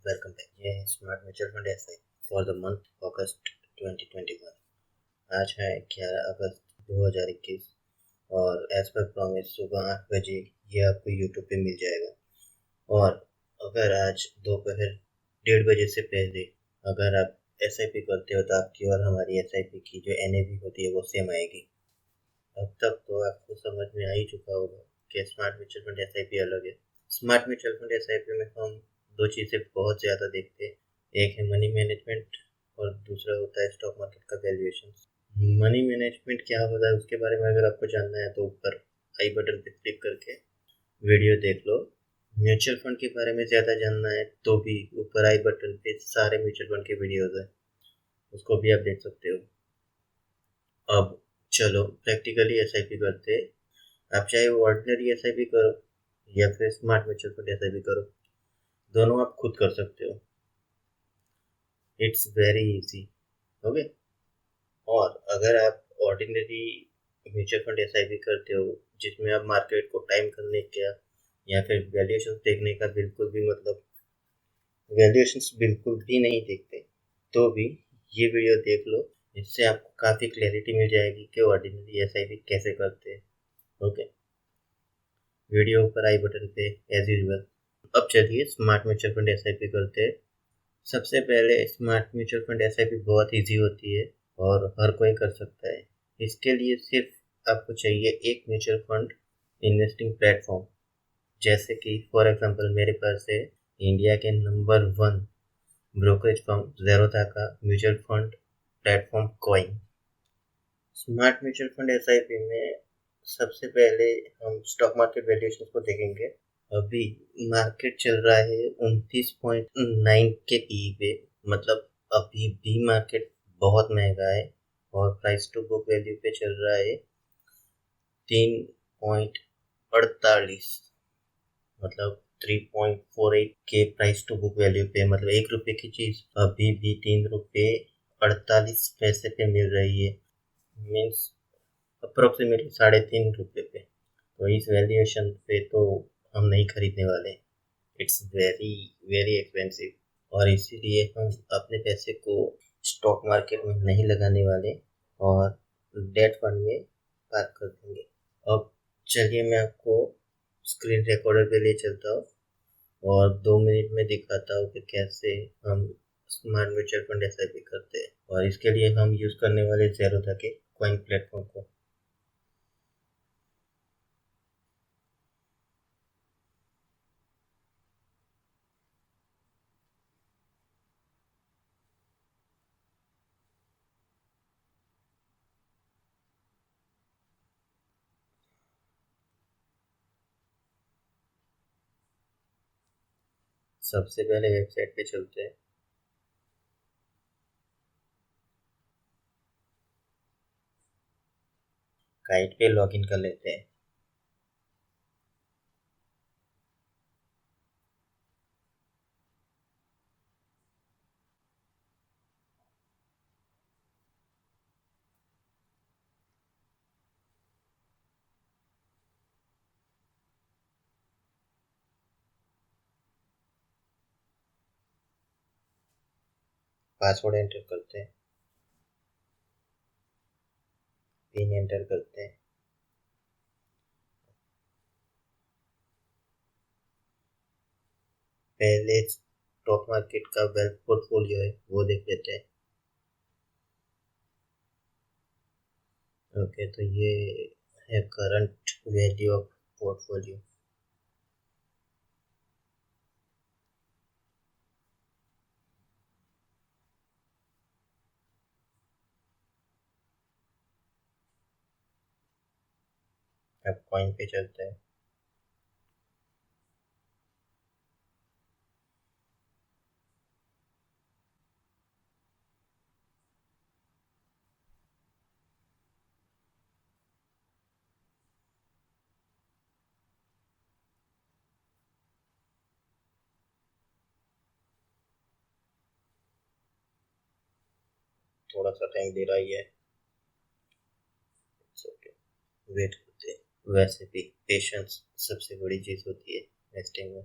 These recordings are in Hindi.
Welcome back. ये है smart mutual fund SIP for the month August 2021। आज है 11 अगस्त 2021 और एज पर प्रॉमिस सुबह 8 बजे ये आपको यूट्यूब पे मिल जाएगा। और अगर आज दोपहर 1:30 बजे से पहले अगर आप एसआईपी करते हो तो आपकी और हमारी एसआईपी की जो एनएवी होती है वो सेम आएगी। अब तक तो आपको समझ में आ ही चुका होगा कि स्मार्ट म्यूचुअल फंड एसआईपी अलग है। स्मार्ट म्यूचुअल फंड एसआईपी में हम दो चीज़ें बहुत ज़्यादा देखते हैं। एक है मनी मैनेजमेंट और दूसरा होता है स्टॉक मार्केट का वैल्यूएशन। मनी मैनेजमेंट क्या होता है उसके बारे में अगर आपको जानना है तो ऊपर आई बटन पे क्लिक करके वीडियो देख लो। म्यूचुअल फंड के बारे में ज़्यादा जानना है तो भी ऊपर आई बटन पे सारे म्यूचुअल फंड के वीडियोज़ हैं, उसको भी आप देख सकते हो। अब चलो प्रैक्टिकली एसआईपी करते हैं। आप चाहे वो ऑर्डिनरी एसआईपी करो या फिर स्मार्ट म्यूचुअल फंड एसआईपी करो, दोनों आप खुद कर सकते हो। It's very easy. ओके। और अगर आप ऑर्डिनरी म्यूचुअल फंड एसआईपी करते हो जिसमें आप मार्केट को टाइम करने का या फिर वैल्यूएशन देखने का बिल्कुल भी मतलब वैल्यूएशंस बिल्कुल भी नहीं देखते, तो भी ये वीडियो देख लो। इससे आपको काफ़ी क्लैरिटी मिल जाएगी कि ऑर्डिनरी एसआईपी कैसे करते हैं। ओके, वीडियो ऊपर आई बटन पे एज यूजुअल। अब चलिए स्मार्ट म्यूचुअल फंड एसआईपी करते हैं। सबसे पहले स्मार्ट म्यूचुअल फंड एसआईपी बहुत इजी होती है और हर कोई कर सकता है। इसके लिए सिर्फ आपको चाहिए एक म्यूचुअल फंड इन्वेस्टिंग प्लेटफॉर्म, जैसे कि फॉर एग्जांपल मेरे पास है इंडिया के नंबर 1 ब्रोकरेज फर्म ज़ेरोधा का mutual fund platform coin. Smart mutual fund SIP में सबसे पहले हम स्टॉक मार्केट वैल्यूएशन को देखेंगे। अभी मार्केट चल रहा है 29.9 के पी पे, मतलब अभी भी मार्केट बहुत महंगा है और प्राइस टू बुक वैल्यू पे चल रहा है 3.48, मतलब 3.48 के प्राइस टू बुक वैल्यू पे, मतलब 1 रुपये की चीज अभी भी 3 रुपये 48 पैसे पे मिल रही है, मीन्स अप्रोक्सीमेटली 3.5 रुपये पे। तो इस वैल्यूएशन पे तो हम नहीं खरीदने वाले। इट्स वेरी वेरी एक्सपेंसिव और इसीलिए हम अपने पैसे को स्टॉक मार्केट में नहीं लगाने वाले और डेट फंड में पार्क कर देंगे। अब चलिए मैं आपको स्क्रीन रिकॉर्डर पे ले चलता हूँ और 2 मिनट में दिखाता हूँ कि कैसे हम स्मार्ट म्यूचुअल फंड एसआईपी करते हैं। और इसके लिए हम यूज़ करने वाले ज़ेरोधा के कॉइन प्लेटफॉर्म को। सबसे पहले वेबसाइट पे चलते हैं। गाइड पे लॉगिन कर लेते हैं। पासवर्ड एंटर करते हैं, पिन एंटर करते हैं। पहले स्टॉक मार्केट का वेल्थ पोर्टफोलियो है वो देख लेते हैं। ओके, तो ये है करंट वैल्यू ऑफ पोर्टफोलियो। अब कॉइन पे चलते हैं। थोड़ा सा टाइम दे रहा ही है, वेट करते हैं। वैसे भी पेशेंस सबसे बड़ी चीज होती है इन्वेस्टिंग में।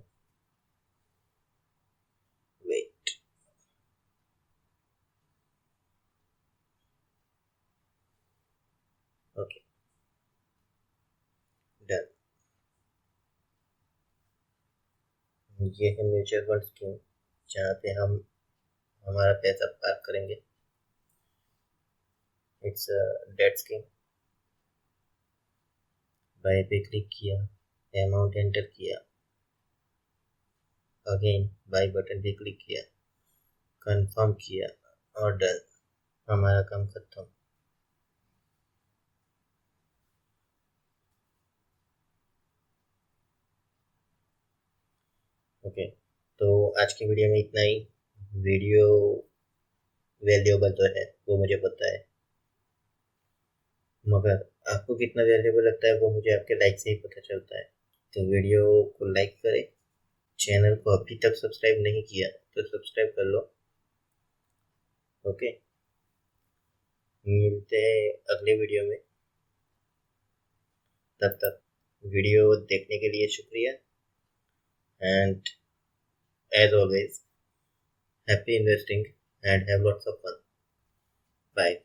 वेट। Okay, done. ये है म्यूचुअल फंड स्कीम, जहाँ पे हम हमारा पैसा पार्क करेंगे। It's debt scheme. बाय पे क्लिक किया, अमाउंट एंटर किया, अगेन बाय बटन पे क्लिक किया, कंफर्म किया और डन। हमारा काम खत्म। ओके, तो आज की वीडियो में इतना ही। वीडियो वैल्यूएबल तो है, वो मुझे पता है, मगर आपको कितना वैल्यूएबल लगता है वो मुझे आपके लाइक से ही पता चलता है। तो वीडियो को लाइक करें, चैनल को अभी तक सब्सक्राइब नहीं किया तो सब्सक्राइब कर लो। ओके, मिलते हैं अगले वीडियो में। तब तक वीडियो देखने के लिए शुक्रिया, and as always happy investing and have lots of fun. Bye.